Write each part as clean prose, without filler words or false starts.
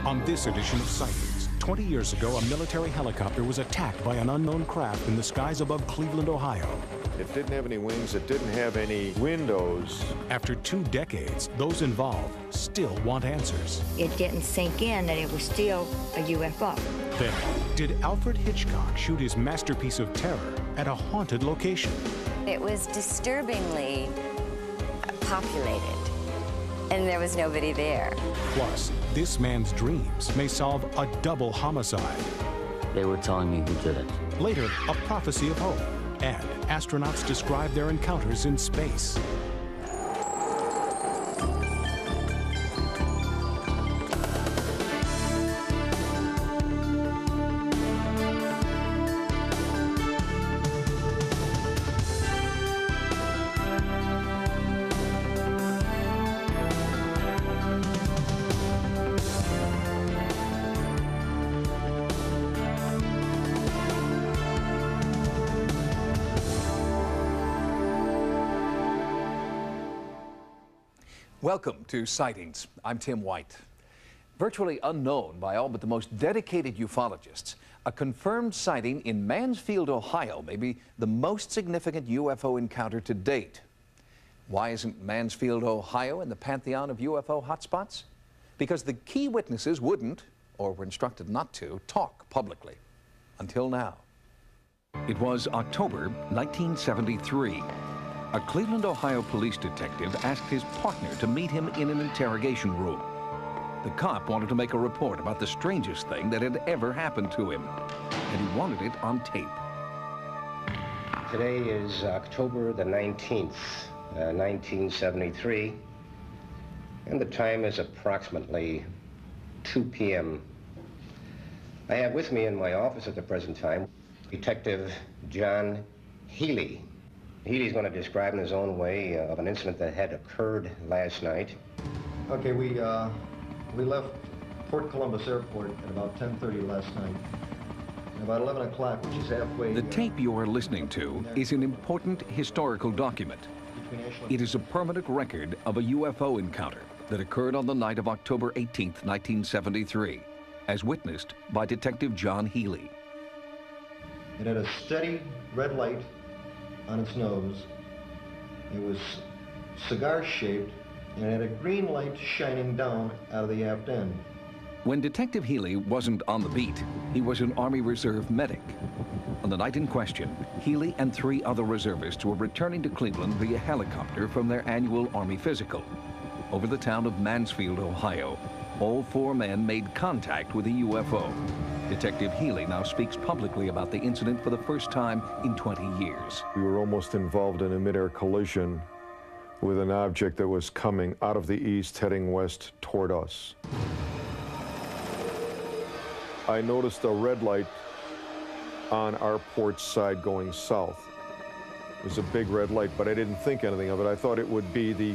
On this edition of Sightings, 20 years ago, a military helicopter was attacked by an unknown craft in the skies above Cleveland, Ohio. It didn't have any wings, it didn't have any windows. After 2 decades, those involved still want answers. It didn't sink in that it was still a UFO. Then, did Alfred Hitchcock shoot his masterpiece of terror at a haunted location? It was disturbingly populated, and there was nobody there. Plus, this man's dreams may solve a double homicide. They were telling me who did it. Later, a prophecy of hope, and astronauts describe their encounters in space. Welcome to Sightings. I'm Tim White. Virtually unknown by all but the most dedicated ufologists, a confirmed sighting in Mansfield, Ohio may be the most significant UFO encounter to date. Why isn't Mansfield, Ohio in the pantheon of UFO hotspots? Because the key witnesses wouldn't, or were instructed not to, talk publicly. Until now. It was October 1973. A Cleveland, Ohio police detective asked his partner to meet him in an interrogation room. The cop wanted to make a report about the strangest thing that had ever happened to him, and he wanted it on tape. Today is October the 19th, 1973, and the time is approximately 2 p.m. I have with me in my office at the present time Detective John Healy. Healy's going to describe in his own way of an incident that had occurred last night. Okay, we left Port Columbus Airport at about 10:30 last night. And about 11 o'clock, which is halfway... The tape you are listening to is an important historical document. It is a permanent record of a UFO encounter that occurred on the night of October 18th, 1973, as witnessed by Detective John Healy. It had a steady red light on its nose. It was cigar-shaped, and it had a green light shining down out of the aft end. When Detective Healy wasn't on the beat, he was an Army Reserve medic. On the night in question, Healy and 3 other reservists were returning to Cleveland via helicopter from their annual Army physical. Over the town of Mansfield, Ohio, all 4 men made contact with a UFO. Detective Healy now speaks publicly about the incident for the first time in 20 years. We were almost involved in a mid-air collision with an object that was coming out of the east, heading west toward us. I noticed a red light on our port side going south. It was a big red light, but I didn't think anything of it. I thought it would be the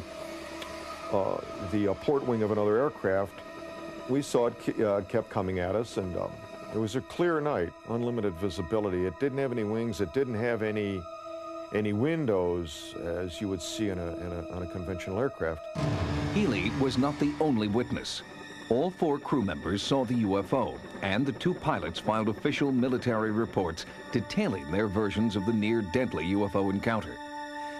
port wing of another aircraft. We saw it kept coming at us, and it was a clear night, unlimited visibility. It didn't have any wings. It didn't have any windows, as you would see on a conventional aircraft. Healy was not the only witness. All 4 crew members saw the UFO, and the 2 pilots filed official military reports detailing their versions of the near-deadly UFO encounter.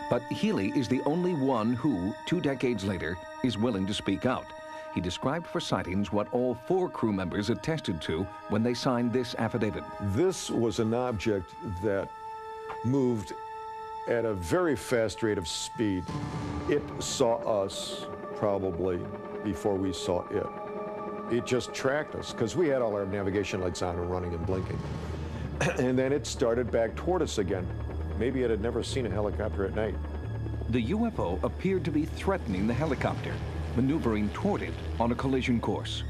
But Healy is the only one who, 2 decades later, is willing to speak out. He described for Sightings what all 4 crew members attested to when they signed this affidavit. This was an object that moved at a very fast rate of speed. It saw us probably before we saw it. It just tracked us because we had all our navigation lights on and running and blinking. And then it started back toward us again. Maybe it had never seen a helicopter at night. The UFO appeared to be threatening the helicopter, maneuvering toward it on a collision course.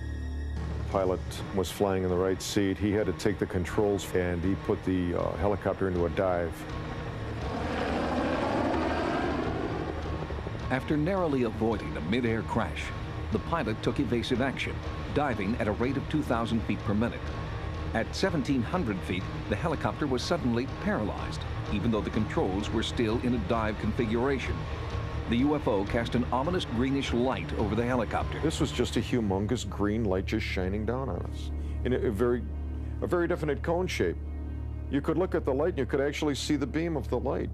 The pilot was flying in the right seat. He had to take the controls, and he put the helicopter into a dive. After narrowly avoiding a mid-air crash, the pilot took evasive action, diving at a rate of 2,000 feet per minute. At 1,700 feet, the helicopter was suddenly paralyzed, even though the controls were still in a dive configuration. The UFO cast an ominous greenish light over the helicopter. This was just a humongous green light just shining down on us in a very definite cone shape. You could look at the light and you could actually see the beam of the light.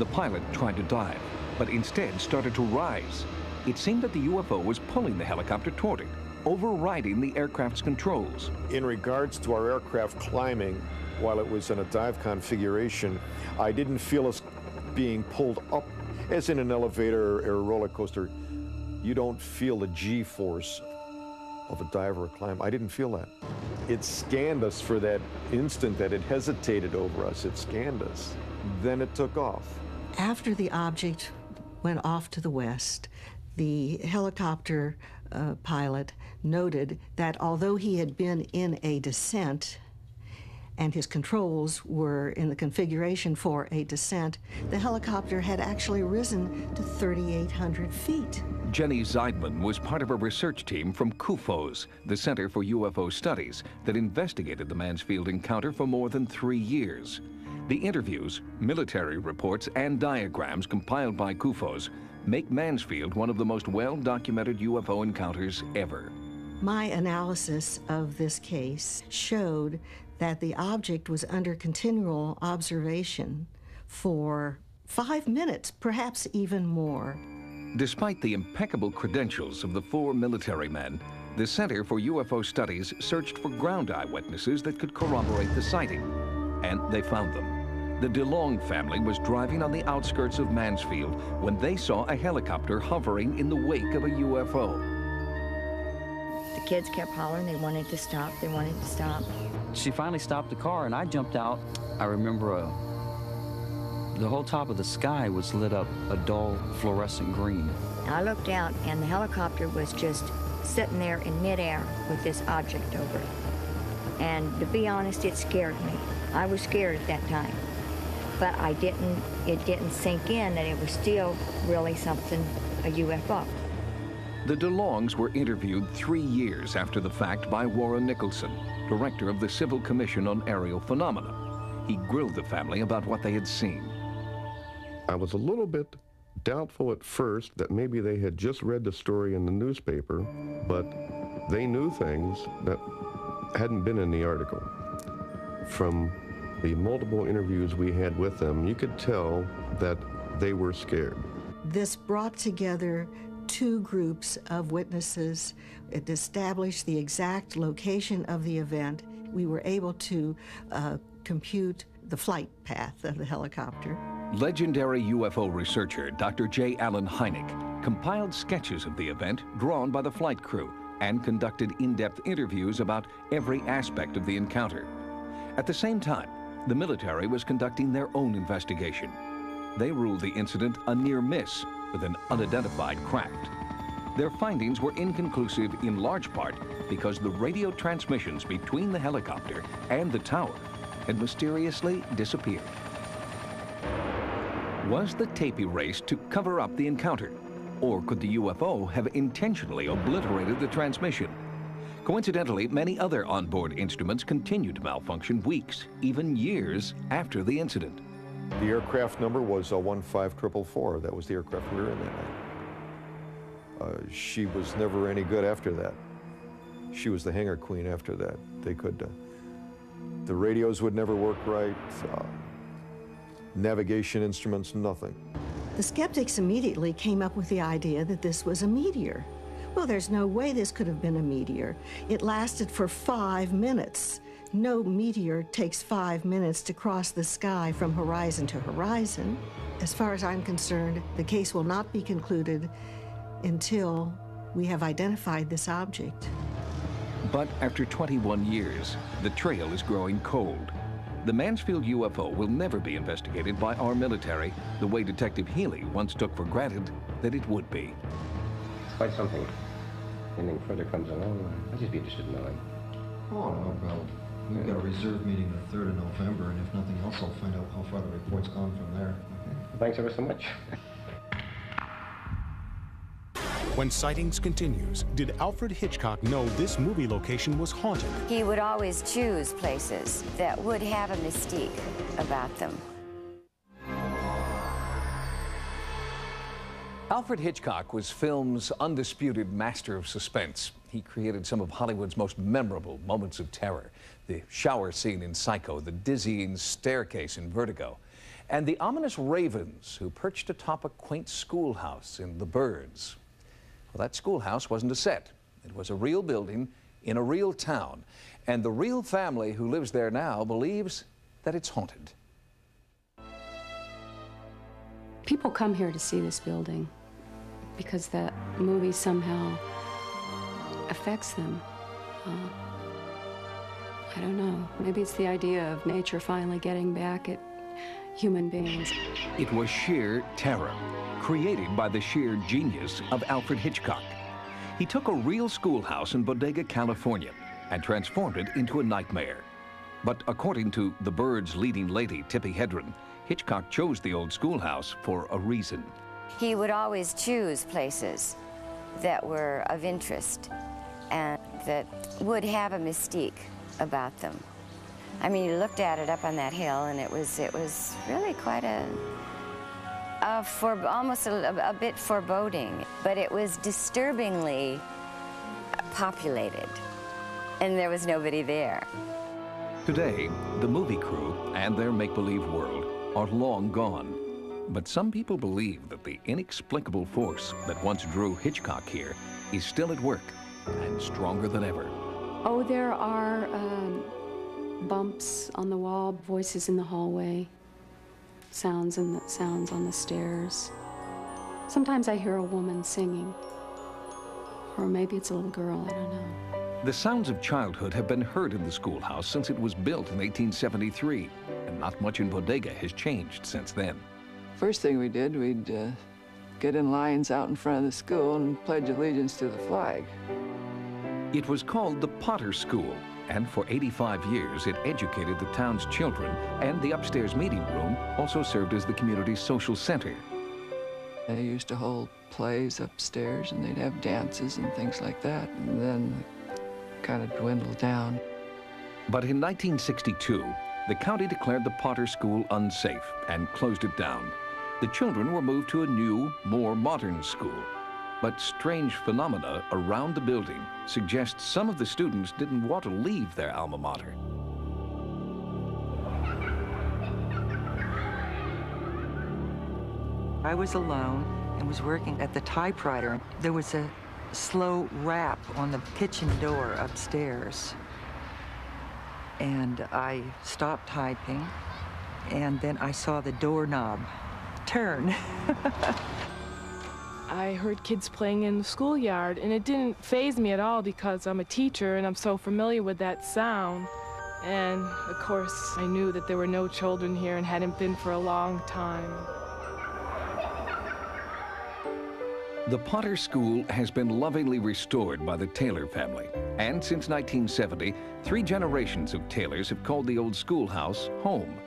The pilot tried to dive, but instead started to rise. It seemed that the UFO was pulling the helicopter toward it, overriding the aircraft's controls. In regards to our aircraft climbing, while it was in a dive configuration, I didn't feel us being pulled up, as in an elevator or a roller coaster. You don't feel the G-force of a dive or a climb. I didn't feel that. It scanned us for that instant that it hesitated over us. It scanned us. Then it took off. After the object went off to the west, the helicopter pilot noted that although he had been in a descent and his controls were in the configuration for a descent, the helicopter had actually risen to 3,800 feet. Jenny Zeidman was part of a research team from CUFOS, the Center for UFO Studies, that investigated the Mansfield encounter for more than 3 years. The interviews, military reports, and diagrams compiled by CUFOS make Mansfield one of the most well-documented UFO encounters ever. My analysis of this case showed that the object was under continual observation for 5 minutes, perhaps even more. Despite the impeccable credentials of the 4 military men, the Center for UFO Studies searched for ground eyewitnesses that could corroborate the sighting, and they found them. The DeLong family was driving on the outskirts of Mansfield when they saw a helicopter hovering in the wake of a UFO. The kids kept hollering. They wanted to stop. They wanted to stop. She finally stopped the car, and I jumped out. I remember the whole top of the sky was lit up a dull fluorescent green. I looked out, and the helicopter was just sitting there in midair with this object over it. And to be honest, it scared me. I was scared at that time. But it didn't sink in that it was still really something, a UFO. The DeLongs were interviewed 3 years after the fact by Warren Nicholson, director of the Civil Commission on Aerial Phenomena. He grilled the family about what they had seen. I was a little bit doubtful at first that maybe they had just read the story in the newspaper, but they knew things that hadn't been in the article. From the multiple interviews we had with them, you could tell that they were scared. This brought together 2 groups of witnesses. It established the exact location of the event. We were able to compute the flight path of the helicopter. Legendary UFO researcher Dr. J. Allen Hynek compiled sketches of the event drawn by the flight crew and conducted in-depth interviews about every aspect of the encounter. At the same time, the military was conducting their own investigation. They ruled the incident a near miss with an unidentified craft. Their findings were inconclusive in large part because the radio transmissions between the helicopter and the tower had mysteriously disappeared. Was the tape erased to cover up the encounter? Or could the UFO have intentionally obliterated the transmission? Coincidentally, many other onboard instruments continued to malfunction weeks, even years after the incident. The aircraft number was 15444. That was the aircraft we were in that night. She was never any good after that. She was the hangar queen after that. They could, the radios would never work right, navigation instruments, nothing. The skeptics immediately came up with the idea that this was a meteor. Well, there's no way this could have been a meteor. It lasted for 5 minutes. No meteor takes 5 minutes to cross the sky from horizon to horizon. As far as I'm concerned, the case will not be concluded until we have identified this object. But after 21 years, the trail is growing cold. The Mansfield UFO will never be investigated by our military the way Detective Healy once took for granted that it would be. Quite something. Anything further comes along, I'd just be interested in knowing. Oh, no problem. We've got a reserve meeting the 3rd of November, and if nothing else, I'll find out how far the report's gone from there. Thanks ever so much. When Sightings continues, did Alfred Hitchcock know this movie location was haunted? He would always choose places that would have a mystique about them. Alfred Hitchcock was film's undisputed master of suspense. He created some of Hollywood's most memorable moments of terror. The shower scene in Psycho, the dizzying staircase in Vertigo, and the ominous ravens who perched atop a quaint schoolhouse in The Birds. Well, that schoolhouse wasn't a set. It was a real building in a real town. And the real family who lives there now believes that it's haunted. People come here to see this building because that movie somehow affects them. I don't know. Maybe it's the idea of nature finally getting back at human beings. It was sheer terror, created by the sheer genius of Alfred Hitchcock. He took a real schoolhouse in Bodega, California, and transformed it into a nightmare. But according to The Birds' leading lady, Tippi Hedren, Hitchcock chose the old schoolhouse for a reason. He would always choose places that were of interest and that would have a mystique about them. I mean, you looked at it up on that hill, and it was really quite almost a bit foreboding, but it was disturbingly populated, and there was nobody there. Today, the movie crew and their make-believe world are long gone. But some people believe that the inexplicable force that once drew Hitchcock here is still at work and stronger than ever. Oh, there are bumps on the wall, voices in the hallway, sounds on the stairs. Sometimes I hear a woman singing, or maybe it's a little girl, I don't know. The sounds of childhood have been heard in the schoolhouse since it was built in 1873, and not much in Bodega has changed since then. First thing we did, we'd get in lines out in front of the school and pledge allegiance to the flag. It was called the Potter School, and for 85 years it educated the town's children, and the upstairs meeting room also served as the community's social center. They used to hold plays upstairs, and they'd have dances and things like that, and then kind of dwindled down. But in 1962, the county declared the Potter School unsafe and closed it down. The children were moved to a new, more modern school. But strange phenomena around the building suggest some of the students didn't want to leave their alma mater. I was alone and was working at the typewriter. There was a slow rap on the kitchen door upstairs. And I stopped typing, and then I saw the doorknob turn. I heard kids playing in the schoolyard, and it didn't faze me at all because I'm a teacher and I'm so familiar with that sound. And of course, I knew that there were no children here and hadn't been for a long time. The Potter School has been lovingly restored by the Taylor family. And since 1970, 3 generations of Taylors have called the old schoolhouse home.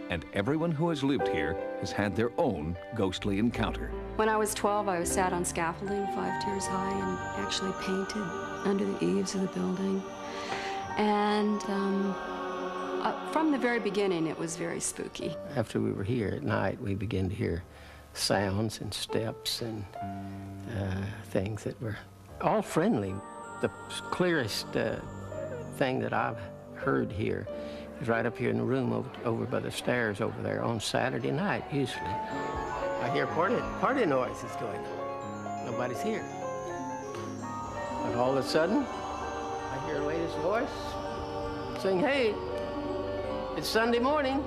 And everyone who has lived here has had their own ghostly encounter. When I was 12, I was sat on scaffolding 5 tiers high and actually painted under the eaves of the building. And from the very beginning, it was very spooky. After we were here at night, we began to hear sounds and steps and things that were all friendly. The clearest thing that I've heard here is right up here in the room over by the stairs over there on Saturday night, usually. I hear party noises going on. Nobody's here. But all of a sudden, I hear a lady's voice saying, "Hey, it's Sunday morning."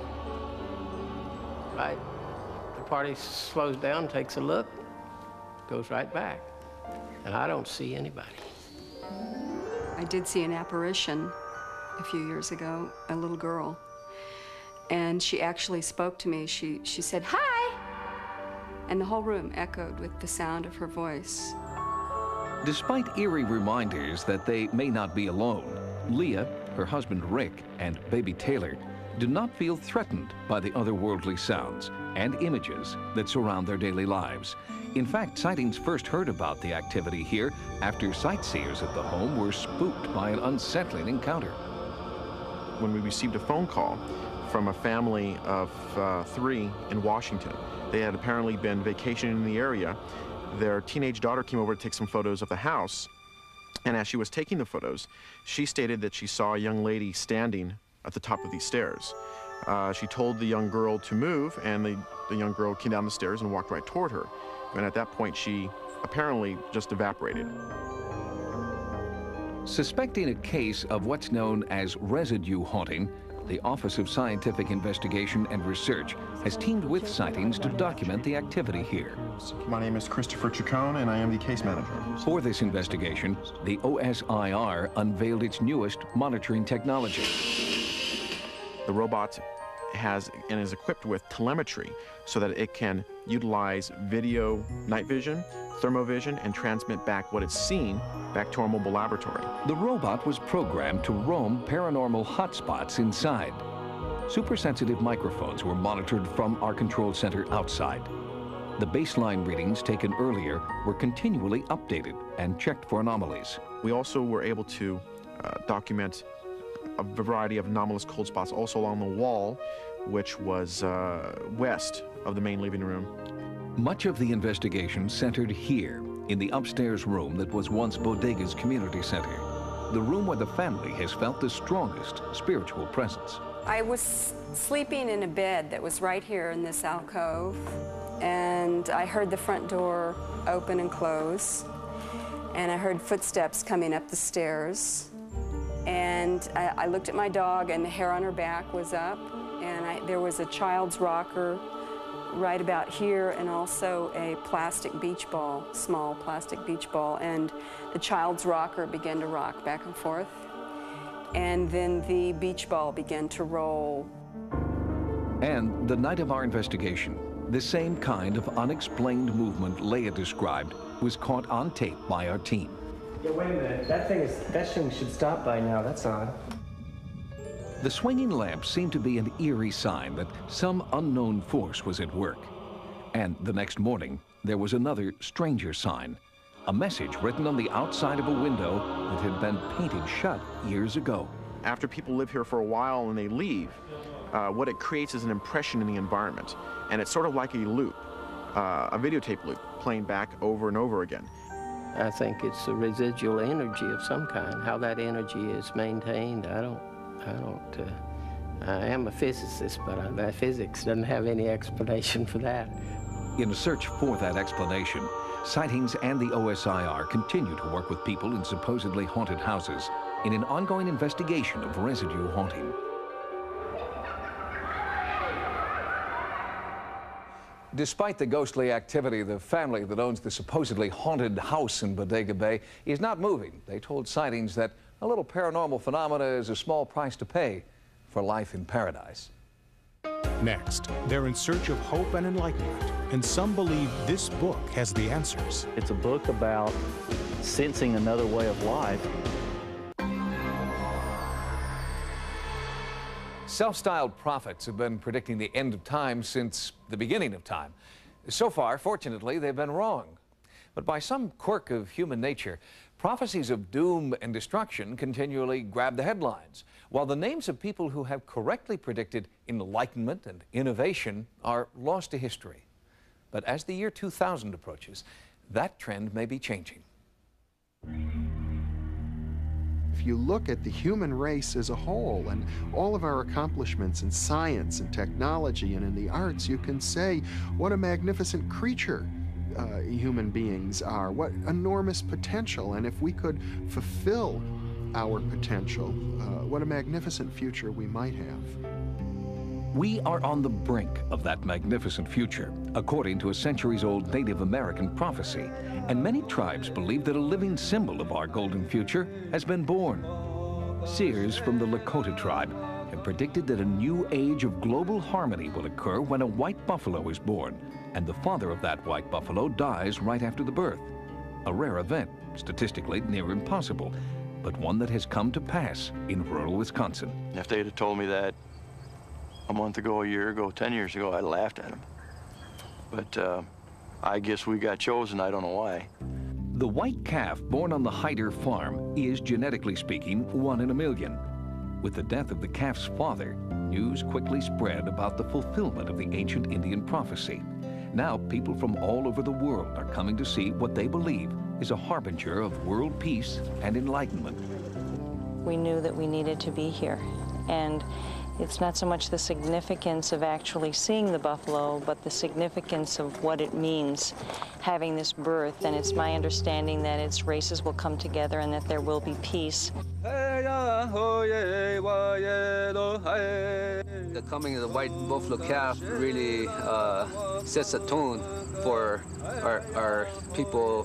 Right. The party slows down, takes a look, goes right back. And I don't see anybody. I did see an apparition a few years ago, a little girl. And she actually spoke to me. She said, "Hi!" And the whole room echoed with the sound of her voice. Despite eerie reminders that they may not be alone, Leah, her husband Rick, and baby Taylor do not feel threatened by the otherworldly sounds and images that surround their daily lives. In fact, Sightings first heard about the activity here after sightseers at the home were spooked by an unsettling encounter. When we received a phone call from a family of 3 in Washington, they had apparently been vacationing in the area their teenage daughter came over to take some photos of the house. And as she was taking the photos, she stated that she saw a young lady standing at the top of these stairs. She told the young girl to move, and the young girl came down the stairs and walked right toward her. And at that point, she apparently just evaporated. Suspecting a case of what's known as residue haunting, the Office of Scientific Investigation and Research has teamed with Sightings to document the activity here. My name is Christopher Chacon, and I am the case manager. For this investigation, the OSIR unveiled its newest monitoring technology. The robot has and is equipped with telemetry so that it can utilize video night vision, thermovision, and transmit back what it's seen back to our mobile laboratory. The robot was programmed to roam paranormal hotspots inside. Super-sensitive microphones were monitored from our control center outside. The baseline readings taken earlier were continually updated and checked for anomalies. We also were able to document a variety of anomalous cold spots also along the wall, which was west of the main living room. Much of the investigation centered here, in the upstairs room that was once Bodega's community center, the room where the family has felt the strongest spiritual presence. I was sleeping in a bed that was right here in this alcove, and I heard the front door open and close, and I heard footsteps coming up the stairs. And I looked at my dog, and the hair on her back was up, and there was a child's rocker right about here, and also a plastic beach ball, small plastic beach ball, and the child's rocker began to rock back and forth, and then the beach ball began to roll. And the night of our investigation, the same kind of unexplained movement Leah described was caught on tape by our team. Yeah, wait a minute. That thing should stop by now. That's odd. The swinging lamp seemed to be an eerie sign that some unknown force was at work. And the next morning, there was another stranger sign, a message written on the outside of a window that had been painted shut years ago. After people live here for a while and they leave, what it creates is an impression in the environment. And it's sort of like a loop, a videotape loop, playing back over and over again. I think it's a residual energy of some kind. How that energy is maintained, I am a physicist, but physics doesn't have any explanation for that. In a search for that explanation, Sightings and the OSIR continue to work with people in supposedly haunted houses in an ongoing investigation of residue haunting. Despite the ghostly activity, the family that owns the supposedly haunted house in Bodega Bay is not moving. They told Sightings that a little paranormal phenomena is a small price to pay for life in paradise. Next, they're in search of hope and enlightenment, and some believe this book has the answers. It's a book about sensing another way of life. Self-styled prophets have been predicting the end of time since the beginning of time. So far, fortunately, they've been wrong. But by some quirk of human nature, prophecies of doom and destruction continually grab the headlines, while the names of people who have correctly predicted enlightenment and innovation are lost to history. But as the year 2000 approaches, that trend may be changing. If you look at the human race as a whole and all of our accomplishments in science and technology and in the arts, you can say, what a magnificent creature human beings are, what enormous potential, and if we could fulfill our potential, what a magnificent future we might have. We are on the brink of that magnificent future, according to a centuries-old Native American prophecy, and many tribes believe that a living symbol of our golden future has been born. Seers from the Lakota tribe have predicted that a new age of global harmony will occur when a white buffalo is born, and the father of that white buffalo dies right after the birth. A rare event, statistically near impossible, but one that has come to pass in rural Wisconsin. If they'd have told me that a month ago, a year ago, 10 years ago, I'd have laughed at them. But I guess we got chosen, I don't know why. The white calf born on the Hyder farm is, genetically speaking, 1 in a million. With the death of the calf's father, news quickly spread about the fulfillment of the ancient Indian prophecy. Now, people from all over the world are coming to see what they believe is a harbinger of world peace and enlightenment. We knew that we needed to be here. And it's not so much the significance of actually seeing the buffalo, but the significance of what it means having this birth. And it's my understanding that its races will come together and that there will be peace. The coming of the white buffalo calf really sets a tone for our people,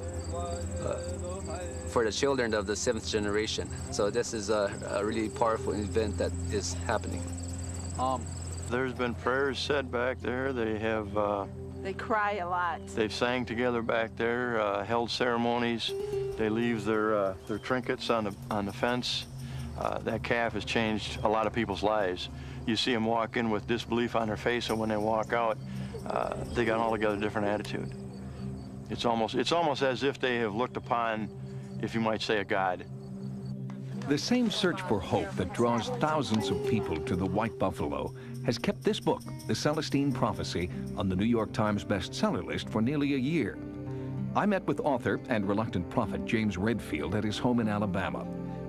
for the children of the 7th generation. So this is a really powerful event that is happening. There's been prayers said back there. They have they cry a lot. they've sang together back there, held ceremonies. They leave their trinkets on the fence. That calf has changed a lot of people's lives. You see them walk in with disbelief on their face, and when they walk out, they got an altogether different attitude. It's almost as if they have looked upon, if you might say, a god. The same search for hope that draws thousands of people to the white buffalo has kept this book, The Celestine Prophecy, on the New York Times bestseller list for nearly a year. I met with author and reluctant prophet James Redfield at his home in Alabama.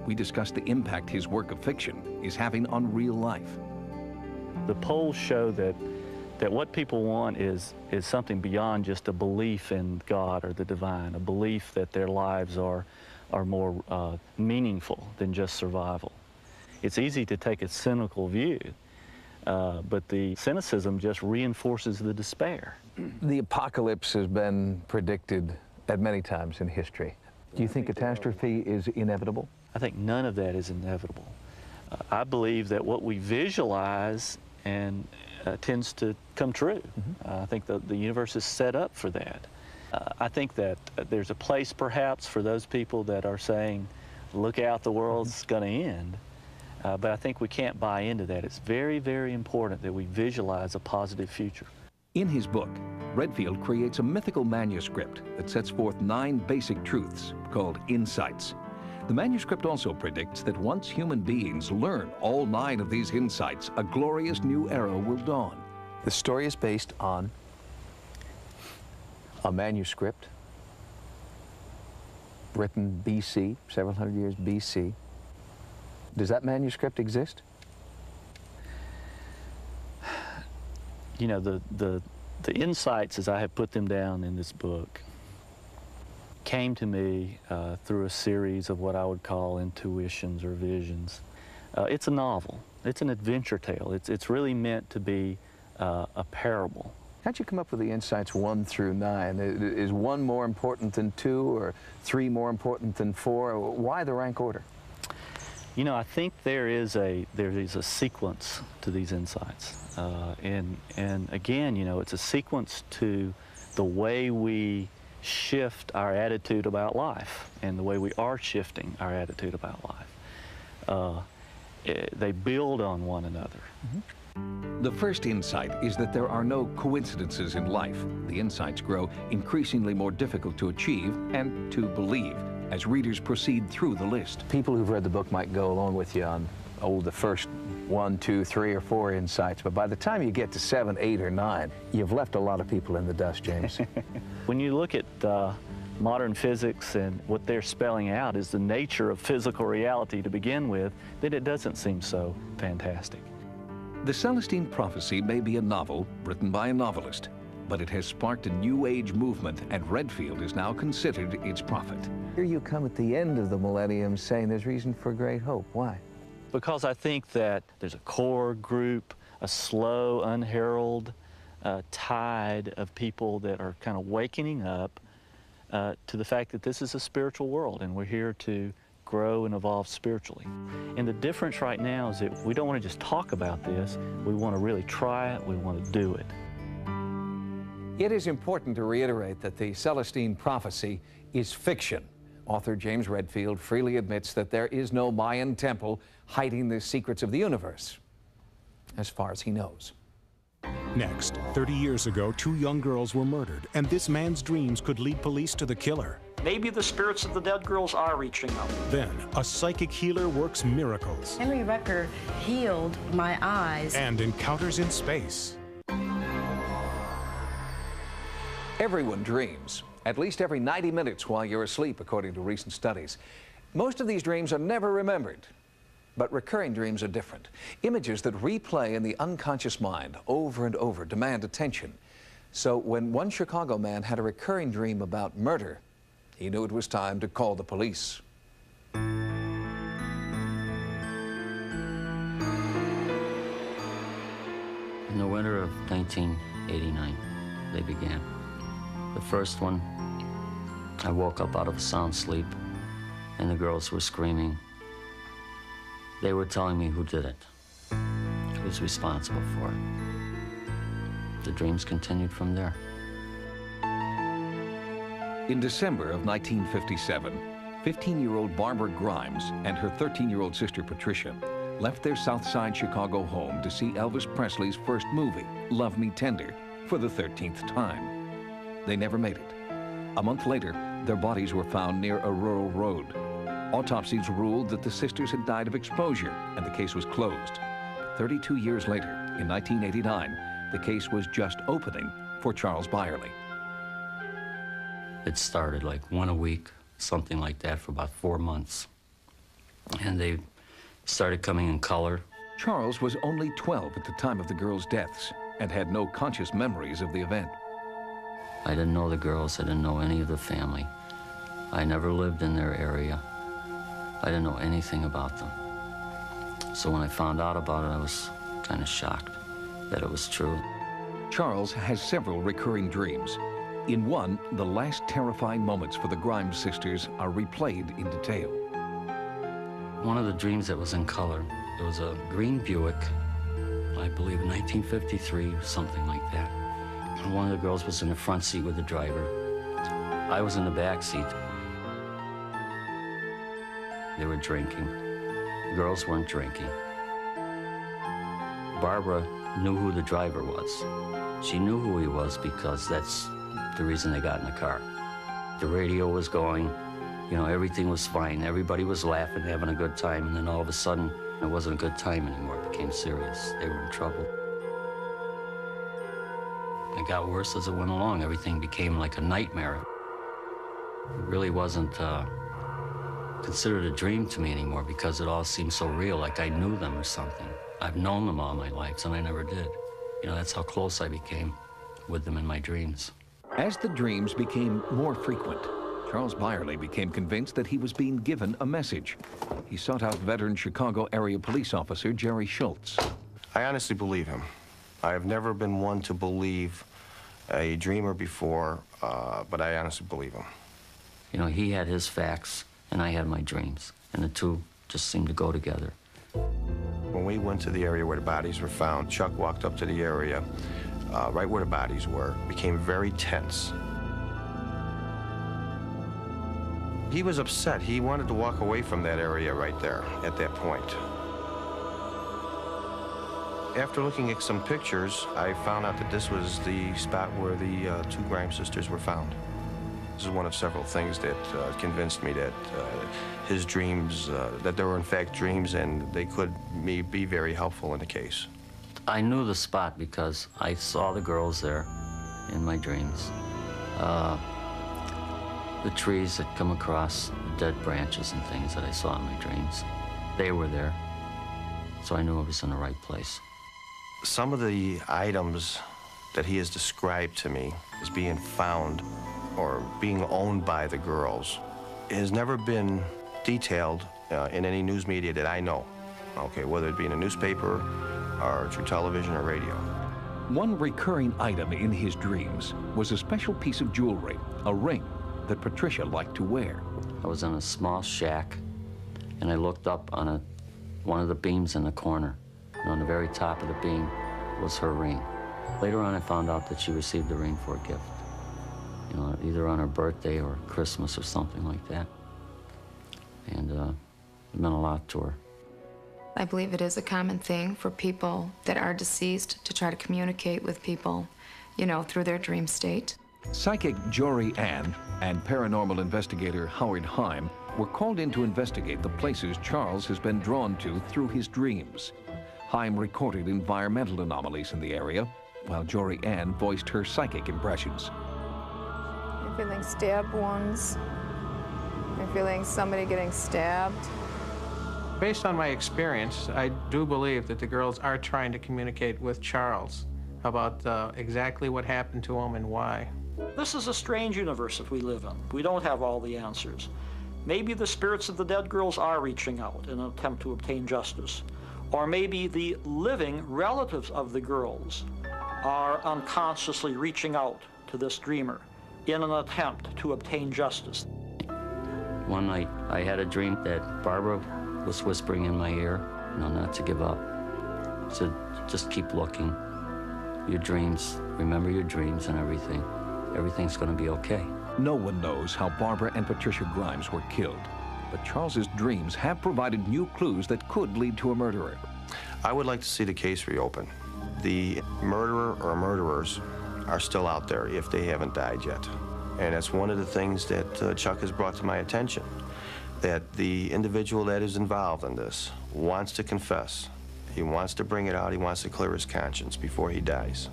We discussed the impact his work of fiction is having on real life. The polls show that what people want is something beyond just a belief in God or the divine, a belief that their lives are more meaningful than just survival. It's easy to take a cynical view, but the cynicism just reinforces the despair. The apocalypse has been predicted at many times in history. Do you think catastrophe is inevitable? I think none of that is inevitable. I believe that what we visualize and tends to come true. I think the universe is set up for that. I think that there's a place perhaps for those people that are saying, look out, the world's going to end. But I think we can't buy into that. It's very, very important that we visualize a positive future. In his book, Redfield creates a mythical manuscript that sets forth 9 basic truths called insights. The manuscript also predicts that once human beings learn all 9 of these insights, a glorious new era will dawn. The story is based on a manuscript written BC, several hundred years BC. Does that manuscript exist? You know, the insights, as I have put them down in this book, came to me through a series of what I would call intuitions or visions. It's a novel. It's an adventure tale. It's really meant to be a parable. How'd you come up with the insights 1 through 9? Is 1 more important than 2, or 3 more important than 4? Why the rank order? You know, I think there is a sequence to these insights. And again, you know, it's a sequence to the way we shift our attitude about life and the way we are shifting our attitude about life. They build on one another. The first insight is that there are no coincidences in life. The insights grow increasingly more difficult to achieve and to believe as readers proceed through the list. People who've read the book might go along with you on, the first 1, 2, 3, or 4 insights, but by the time you get to 7, 8, or 9, you've left a lot of people in the dust, James. When you look at modern physics and what they're spelling out is the nature of physical reality to begin with, then it doesn't seem so fantastic. The Celestine Prophecy may be a novel written by a novelist, but it has sparked a new age movement, and Redfield is now considered its prophet. Here you come at the end of the millennium saying there's reason for great hope. Why? Because I think that there's a core group, a slow, unheralded tide of people that are kind of waking up to the fact that this is a spiritual world, and we're here to grow and evolve spiritually. And the difference right now is that we don't want to just talk about this, we want to really try it, we want to do it. It is important to reiterate that the Celestine Prophecy is fiction. Author James Redfield freely admits that there is no Mayan temple hiding the secrets of the universe, as far as he knows. Next, 30 years ago, 2 young girls were murdered, and this man's dreams could lead police to the killer. Maybe the spirits of the dead girls are reaching out. Then, a psychic healer works miracles. Henry Rucker healed my eyes. And encounters in space. Everyone dreams, at least every 90 minutes while you're asleep, according to recent studies. Most of these dreams are never remembered, but recurring dreams are different. Images that replay in the unconscious mind over and over demand attention. So when one Chicago man had a recurring dream about murder, he knew it was time to call the police. In the winter of 1989, they began. The first one, I woke up out of a sound sleep, and the girls were screaming. They were telling me who did it, who was responsible for it. The dreams continued from there. In December of 1957, 15-year-old Barbara Grimes and her 13-year-old sister Patricia left their South Side Chicago home to see Elvis Presley's first movie, Love Me Tender, for the 13th time. They never made it. A month later, their bodies were found near a rural road. Autopsies ruled that the sisters had died of exposure, and the case was closed. 32 years later, in 1989, the case was just opening for Charles Byerly. It started like one a week, something like that, for about 4 months. And they started coming in color. Charles was only 12 at the time of the girls' deaths and had no conscious memories of the event. I didn't know the girls, I didn't know any of the family. I never lived in their area. I didn't know anything about them. So when I found out about it, I was kind of shocked that it was true. Charles has several recurring dreams. In one, the last terrifying moments for the Grimes sisters are replayed in detail. One of the dreams that was in color, there was a green Buick, I believe in 1953, something like that. And one of the girls was in the front seat with the driver. I was in the back seat. They were drinking. The girls weren't drinking. Barbara knew who the driver was. She knew who he was because that's the reason they got in the car. The radio was going, you know, everything was fine. Everybody was laughing, having a good time, and then all of a sudden, it wasn't a good time anymore. It became serious. They were in trouble. It got worse as it went along. Everything became like a nightmare. It really wasn't considered a dream to me anymore because it all seemed so real, like I knew them or something. I've known them all my life, and I never did. You know, that's how close I became with them in my dreams. As the dreams became more frequent, Charles Byerly became convinced that he was being given a message. He sought out veteran Chicago area police officer Jerry Schultz. I honestly believe him. I have never been one to believe a dreamer before, but I honestly believe him. You know, he had his facts, and I had my dreams, and the two just seemed to go together. When we went to the area where the bodies were found, Chuck walked up to the area, right where the bodies were, became very tense. He was upset. He wanted to walk away from that area right there at that point. After looking at some pictures, I found out that this was the spot where the two Grimes sisters were found. This is one of several things that convinced me that his dreams, that there were in fact dreams and they could be very helpful in the case. I knew the spot because I saw the girls there in my dreams. The trees that come across, the dead branches and things that I saw in my dreams, they were there. So I knew I was in the right place. Some of the items that he has described to me as being found or being owned by the girls has never been detailed in any news media that I know, okay, whether it be in a newspaper or through television or radio. One recurring item in his dreams was a special piece of jewelry, a ring that Patricia liked to wear. I was in a small shack, and I looked up on one of the beams in the corner, and on the very top of the beam was her ring. Later on, I found out that she received the ring for a gift, you know, either on her birthday or Christmas or something like that. And it meant a lot to her. I believe it is a common thing for people that are deceased to try to communicate with people, you know, through their dream state. Psychic Jory Ann and paranormal investigator Howard Heim were called in to investigate the places Charles has been drawn to through his dreams. Heim recorded environmental anomalies in the area, while Jory Ann voiced her psychic impressions. I'm feeling stab wounds. I'm feeling somebody getting stabbed. Based on my experience, I do believe that the girls are trying to communicate with Charles about exactly what happened to him and why. This is a strange universe that we live in. We don't have all the answers. Maybe the spirits of the dead girls are reaching out in an attempt to obtain justice. Or maybe the living relatives of the girls are unconsciously reaching out to this dreamer in an attempt to obtain justice. One night, I had a dream that Barbara was whispering in my ear, not to give up. She said, just keep looking. Your dreams, remember your dreams and everything. Everything's going to be okay. No one knows how Barbara and Patricia Grimes were killed, but Charles's dreams have provided new clues that could lead to a murderer. I would like to see the case reopened. The murderer or murderers are still out there if they haven't died yet. And that's one of the things that Chuck has brought to my attention, that the individual that is involved in this wants to confess. He wants to bring it out. He wants to clear his conscience before he dies.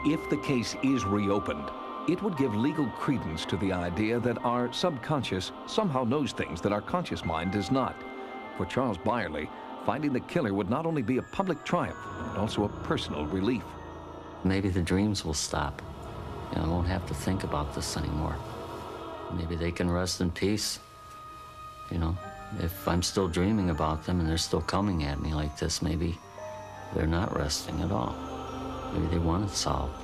If the case is reopened, it would give legal credence to the idea that our subconscious somehow knows things that our conscious mind does not. For Charles Byerly, finding the killer would not only be a public triumph, but also a personal relief. Maybe the dreams will stop. I won't have to think about this anymore. Maybe they can rest in peace. If I'm still dreaming about them and they're still coming at me like this, maybe they're not resting at all. Maybe they want it solved.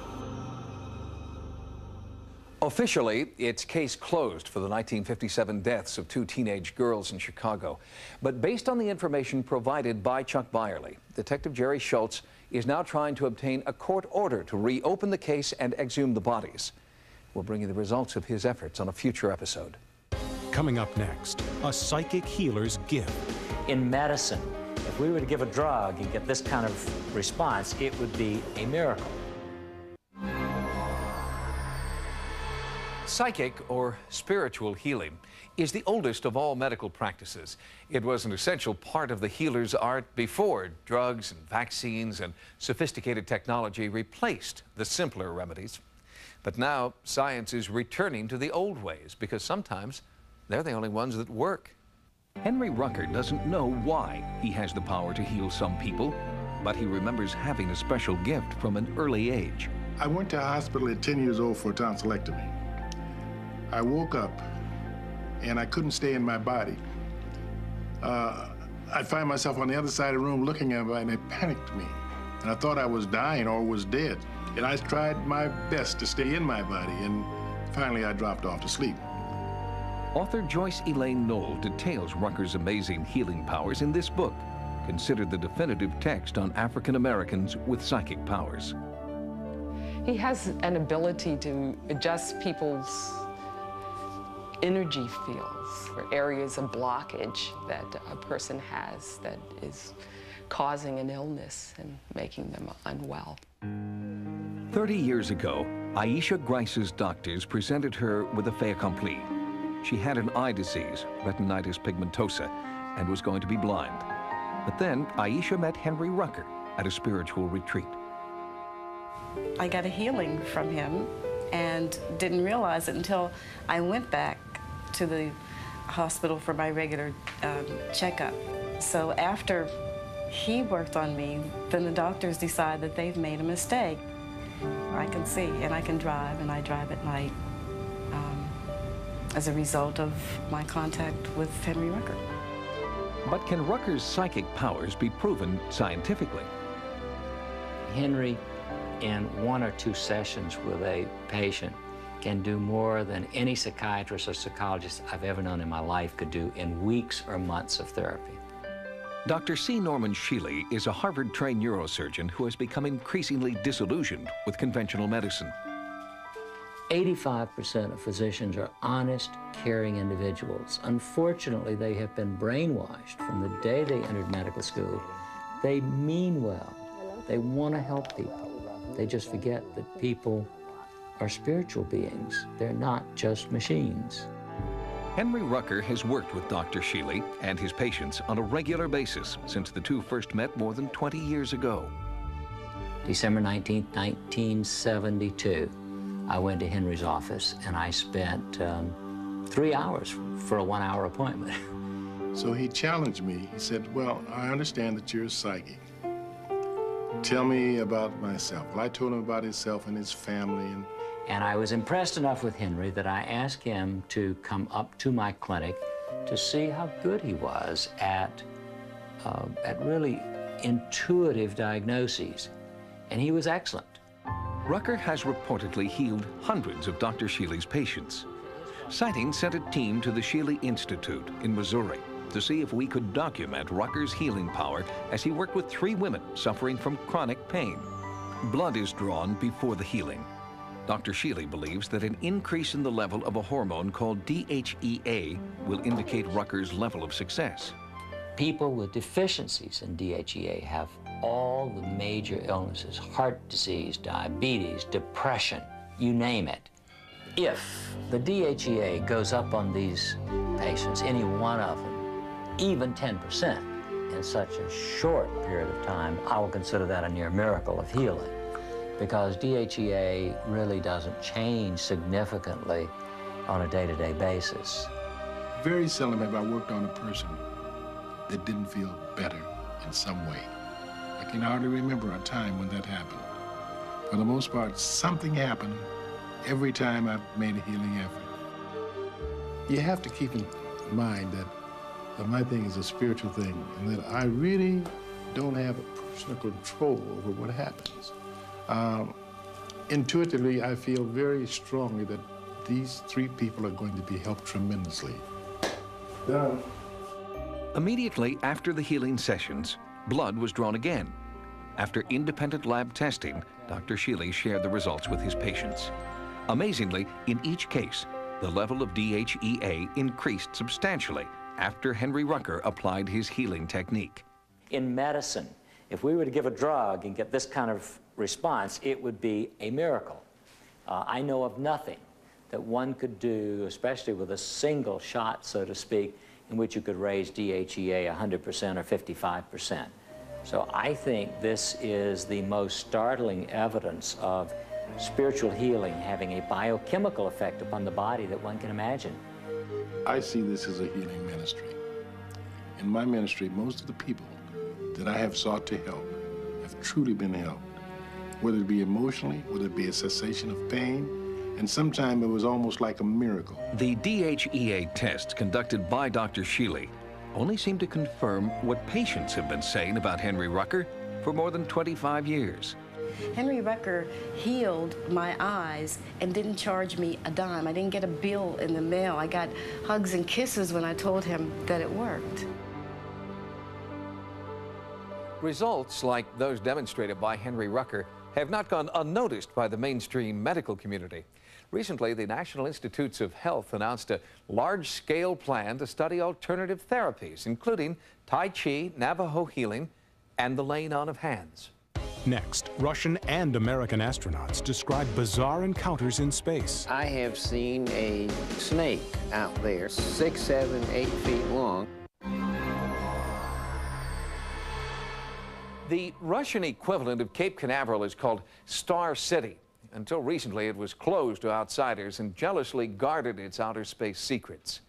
Officially, it's case closed for the 1957 deaths of 2 teenage girls in Chicago. But based on the information provided by Chuck Byerly, Detective Jerry Schultz is now trying to obtain a court order to reopen the case and exhume the bodies. We'll bring you the results of his efforts on a future episode. Coming up next, a psychic healer's gift. In medicine, if we were to give a drug and get this kind of response, it would be a miracle. Psychic, or spiritual healing, is the oldest of all medical practices. It was an essential part of the healer's art before drugs and vaccines and sophisticated technology replaced the simpler remedies. But now science is returning to the old ways because sometimes they're the only ones that work. Henry Rucker doesn't know why he has the power to heal some people, but he remembers having a special gift from an early age. I went to a hospital at 10 years old for a tonsillectomy. I woke up and I couldn't stay in my body. I find myself on the other side of the room looking at me, and it panicked me. And I thought I was dying or was dead. And I tried my best to stay in my body, and finally I dropped off to sleep. Author Joyce Elaine Knoll details Rucker's amazing healing powers in this book, considered the definitive text on African Americans with psychic powers. He has an ability to adjust people's energy fields or areas of blockage that a person has that is causing an illness and making them unwell. 30 years ago, Aisha Grice's doctors presented her with a fait accompli. She had an eye disease, retinitis pigmentosa, and was going to be blind. But then Aisha met Henry Rucker at a spiritual retreat. I got a healing from him and didn't realize it until I went back to the hospital for my regular checkup. So after he worked on me, then the doctors decide that they've made a mistake. I can see and I can drive, and I drive at night as a result of my contact with Henry Rucker. But can Rucker's psychic powers be proven scientifically? Henry, in 1 or 2 sessions with a patient, can do more than any psychiatrist or psychologist I've ever known in my life could do in weeks or months of therapy. Dr. C. Norman Shealy is a Harvard-trained neurosurgeon who has become increasingly disillusioned with conventional medicine. 85% of physicians are honest, caring individuals. Unfortunately, they have been brainwashed from the day they entered medical school. They mean well. They want to help people. They just forget that people are spiritual beings. They're not just machines. Henry Rucker has worked with Dr. Shealy and his patients on a regular basis since the two first met more than 20 years ago. December 19th, 1972. I went to Henry's office and I spent 3 hours for a 1-hour appointment. So he challenged me. He said, well, I understand that you're a psychic. Tell me about myself. Well, I told him about himself and his family. And I was impressed enough with Henry that I asked him to come up to my clinic to see how good he was at really intuitive diagnoses. And he was excellent. Rucker has reportedly healed hundreds of Dr. Sheely's patients. Sightings sent a team to the Sheely Institute in Missouri to see if we could document Rucker's healing power as he worked with 3 women suffering from chronic pain. Blood is drawn before the healing. Dr. Sheely believes that an increase in the level of a hormone called DHEA will indicate Rucker's level of success. People with deficiencies in DHEA have all the major illnesses, heart disease, diabetes, depression, you name it. If the DHEA goes up on these patients, any one of them, even 10% in such a short period of time, I will consider that a near miracle of healing, because DHEA really doesn't change significantly on a day-to-day basis. Very seldom have I worked on a person that didn't feel better in some way. I can hardly remember a time when that happened. For the most part, something happened every time I've made a healing effort. You have to keep in mind that my thing is a spiritual thing, and that I really don't have a personal control over what happens. Intuitively, I feel very strongly that these 3 people are going to be helped tremendously. Done. Immediately after the healing sessions, blood was drawn again. After independent lab testing, Dr. Sheely shared the results with his patients. Amazingly, in each case, the level of DHEA increased substantially after Henry Rucker applied his healing technique. In medicine, if we were to give a drug and get this kind of response, it would be a miracle. I know of nothing that one could do, especially with a single shot, so to speak, in which you could raise DHEA 100% or 55%. So I think this is the most startling evidence of spiritual healing having a biochemical effect upon the body that one can imagine. I see this as a healing ministry. In my ministry, most of the people that I have sought to help have truly been helped, whether it be emotionally, whether it be a cessation of pain, and sometimes it was almost like a miracle. The DHEA tests conducted by Dr. Sheely only seem to confirm what patients have been saying about Henry Rucker for more than 25 years. Henry Rucker healed my eyes and didn't charge me a dime. I didn't get a bill in the mail. I got hugs and kisses when I told him that it worked. Results like those demonstrated by Henry Rucker have not gone unnoticed by the mainstream medical community. Recently, the National Institutes of Health announced a large-scale plan to study alternative therapies, including Tai Chi, Navajo healing, and the laying on of hands. Next, Russian and American astronauts describe bizarre encounters in space. I have seen a snake out there, 6, 7, 8 feet long. The Russian equivalent of Cape Canaveral is called Star City. Until recently, it was closed to outsiders and jealously guarded its outer space secrets.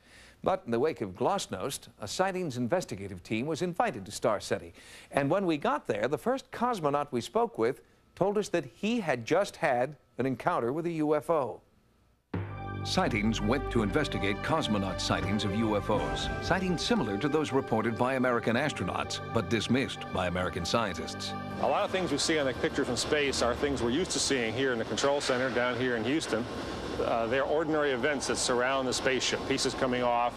But in the wake of Glasnost, a sightings investigative team was invited to Star City. And when we got there, the first cosmonaut we spoke with told us that he had just had an encounter with a UFO. Sightings went to investigate cosmonaut sightings of UFOs, sightings similar to those reported by American astronauts, but dismissed by American scientists. A lot of things we see on the picture from space are things we're used to seeing here in the control center down here in Houston. They're ordinary events that surround the spaceship. Pieces coming off,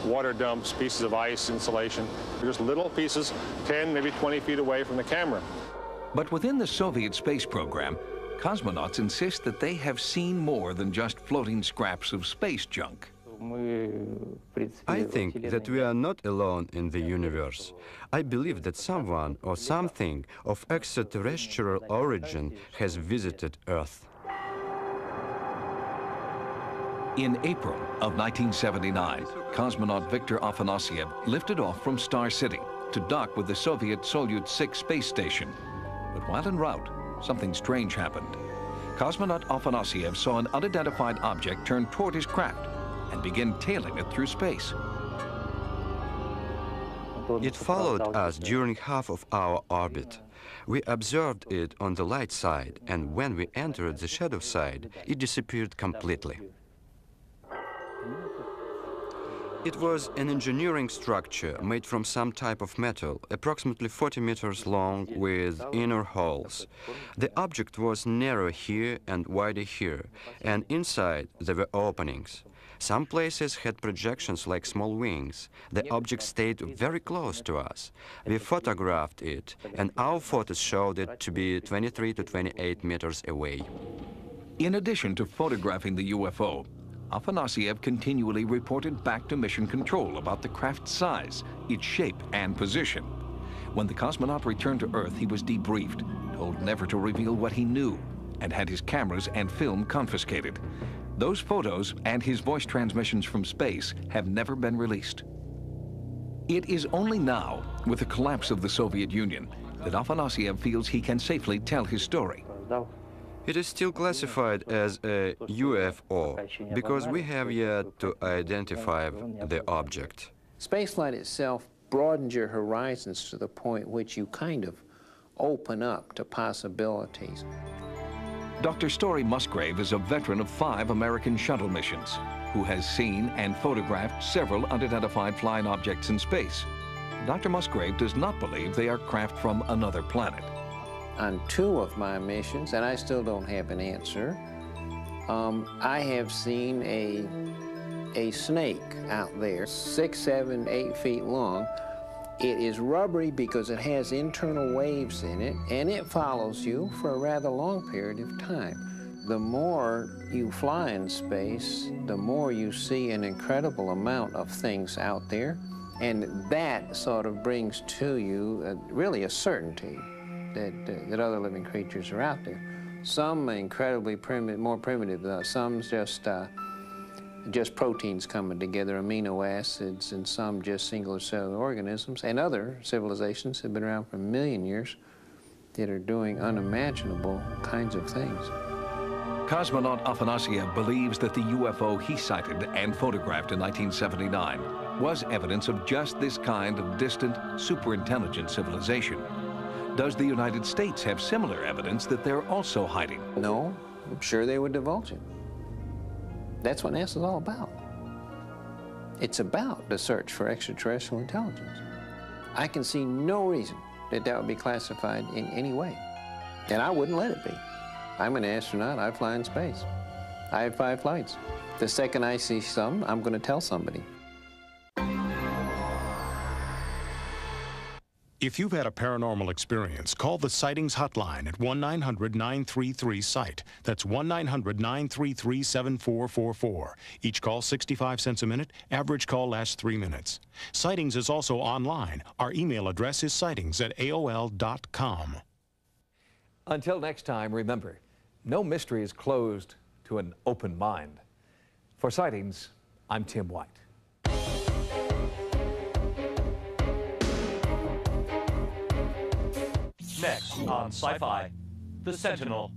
water dumps, pieces of ice, insulation. They're just little pieces 10, maybe 20 feet away from the camera. But within the Soviet space program, cosmonauts insist that they have seen more than just floating scraps of space junk. I think that we are not alone in the universe. I believe that someone or something of extraterrestrial origin has visited Earth. In April of 1979, cosmonaut Viktor Afanasyev lifted off from Star City to dock with the Soviet Soyuz 6 space station. But while en route, something strange happened. cosmonaut Afanasiev saw an unidentified object turn toward his craft and begin tailing it through space. It followed us during half of our orbit. We observed it on the light side, and when we entered the shadow side, it disappeared completely. It was an engineering structure made from some type of metal, approximately 40 meters long with inner holes. The object was narrow here and wider here, and inside there were openings. Some places had projections like small wings. The object stayed very close to us. We photographed it, and our photos showed it to be 23 to 28 meters away. In addition to photographing the UFO, Afanasiev continually reported back to Mission Control about the craft's size, its shape, and position. When the cosmonaut returned to Earth, he was debriefed, told never to reveal what he knew, and had his cameras and film confiscated. Those photos and his voice transmissions from space have never been released. It is only now, with the collapse of the Soviet Union, that Afanasiev feels he can safely tell his story. It is still classified as a UFO because we have yet to identify the object. Spaceflight itself broadens your horizons to the point which you kind of open up to possibilities. Dr. Story Musgrave is a veteran of 5 American shuttle missions who has seen and photographed several unidentified flying objects in space. Dr. Musgrave does not believe they are craft from another planet. On 2 of my missions, and I still don't have an answer, I have seen a snake out there, 6, 7, 8 feet long. It is rubbery because it has internal waves in it, and it follows you for a rather long period of time. The more you fly in space, the more you see an incredible amount of things out there, and that sort of brings to you really a certainty that other living creatures are out there. Some incredibly primitive, more primitive, some's just proteins coming together, amino acids, and some just single cellular organisms, and other civilizations have been around for a million years that are doing unimaginable kinds of things. Cosmonaut Afanasiev believes that the UFO he sighted and photographed in 1979 was evidence of just this kind of distant, superintelligent civilization. Does the United States have similar evidence that they're also hiding? No, I'm sure they would divulge it. That's what NASA's all about. It's about the search for extraterrestrial intelligence. I can see no reason that that would be classified in any way. And I wouldn't let it be. I'm an astronaut, I fly in space. I had 5 flights. The second I see some, I'm gonna tell somebody. If you've had a paranormal experience, call the Sightings hotline at 1-900-933-SIGHT. That's 1-900-933-7444. Each call 65 cents a minute. Average call lasts 3 minutes. Sightings is also online. Our email address is sightings@aol.com. Until next time, remember, no mystery is closed to an open mind. For Sightings, I'm Tim White. Next on Sci-Fi, The Sentinel.